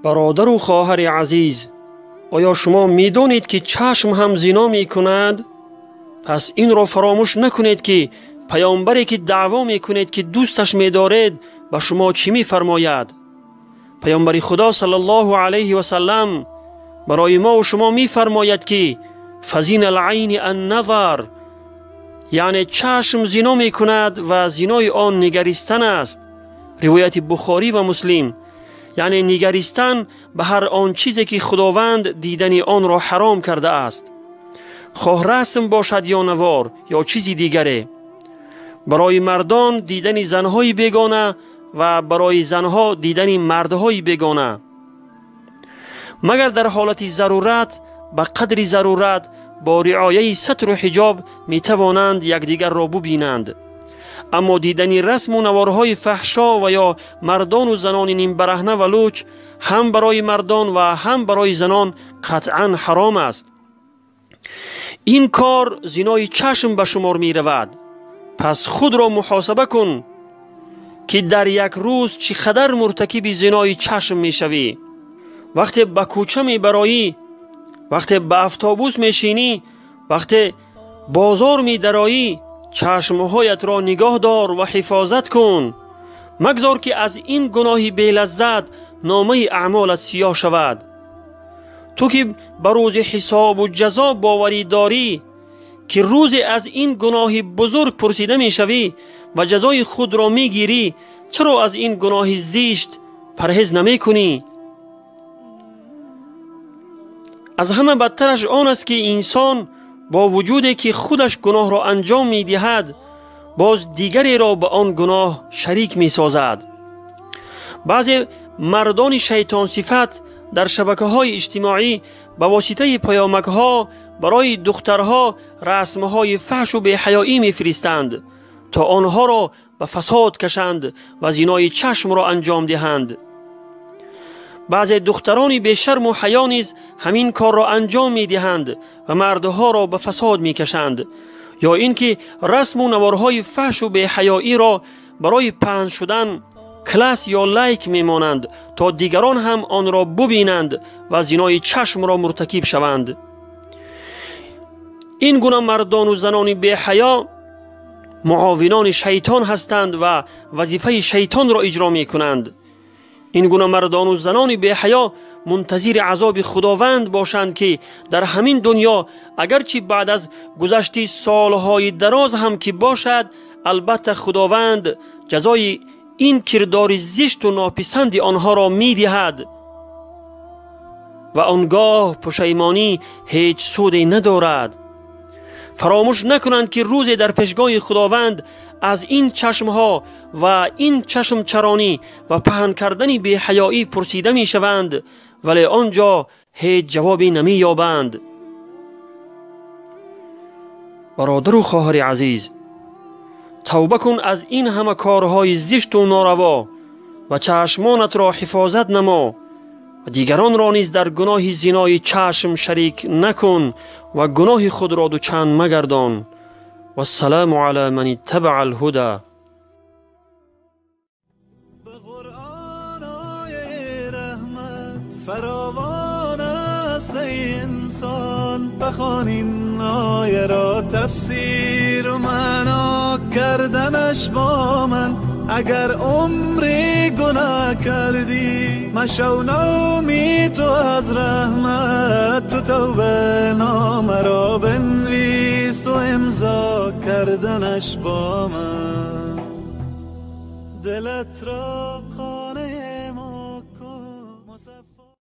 برادر و خواهر عزیز، آیا شما می‌دانید که چشم هم زنا می‌کند؟ پس این را فراموش نکنید که پیامبری که دعوا می‌کنید که دوستش می‌دارید و شما چی می‌فرماید؟ پیامبر خدا صلی الله علیه و سلم برای ما و شما می‌فرماید که فزین العین النظر، یعنی چشم زنا می‌کند و زنای آن نگریستن است. روایت بخاری و مسلم. یعنی نگریستن به هر آن چیزی که خداوند دیدن آن را حرام کرده است، خواه رسم باشد یا نوار یا چیزی دیگره. برای مردان دیدن زنهای بیگانه و برای زنها دیدن مردهای بیگانه، مگر در حالت ضرورت به قدر ضرورت با رعایت ستر و حجاب می توانند یکدیگر را ببینند. اما دیدن رسم و نوارهای فحشا و یا مردان و زنان نیم برهنه و لوچ هم برای مردان و هم برای زنان قطعا حرام است. این کار زنای چشم به شمار می رود. پس خود را محاسبه کن که در یک روز چقدر مرتکب زنای چشم می شوی. وقتی به کوچه می برایی، وقتی به اتوبوس می شینی، وقتی بازار می درایی، چشمهایت را نگاه دار و حفاظت کن. مگذار که از این گناه بی لذت نامه اعمالت سیاه شود. تو که به روز حساب و جزا باوری داری که روز از این گناه بزرگ پرسیده می شوی و جزای خود را می گیری، چرا از این گناه زیشت پرهیز نمی کنی؟ از همه بدترش آن است که انسان با وجودی که خودش گناه را انجام می دهد، باز دیگری را به آن گناه شریک می سازد. بعضی مردان شیطان صفت در شبکه‌های اجتماعی به واسطه پیامک‌ها برای دخترها رسم‌های فحش و بی‌حیایی می‌فرستند تا آنها را به فساد کشند و زنای چشم را انجام دهند. بعضی دختران بی شرم و حیا نیز همین کار را انجام می‌دهند و مردها را به فساد می‌کشند، یا اینکه رسم و نوارهای فحش و بی‌حیایی را برای پهن شدن کلاس یا لایک میمانند تا دیگران هم آن را ببینند و زنای چشم را مرتکب شوند. این گونه مردان و زنان بی حیا معاونان شیطان هستند و وظیفه شیطان را اجرا می کنند. این گونه مردان و زنان بی حیا منتظر عذاب خداوند باشند که در همین دنیا اگرچه بعد از گذشت سالهای دراز هم که باشد، البته خداوند جزای این کردار زشت و ناپسند آنها را می دهد و آنگاه پشیمانی هیچ سودی ندارد. فراموش نکنند که روزی در پیشگاه خداوند از این چشمها و این چشم چرانی و پهن کردن بی حیایی پرسیده می شوند، ولی آنجا هیچ جوابی نمی یابند. برادر و خواهر عزیز، توبه کن از این همه کارهای زشت و ناروا و چشمانت را حفاظت نما و دیگران را نیز در گناه زنای چشم شریک نکن و گناه خود را دوچند مگردان. و السلام علی من اتبع الهدى. به قرآن آیه رحمت فراوان است ای انسان، بخوان این آیه را تفسیر و معنا کردنش با من. اگر عمری گناه کردی مشو نومی تو از رحمت، تو توبه نامه را بنویس و امضا کردنش با من. دلت را خانه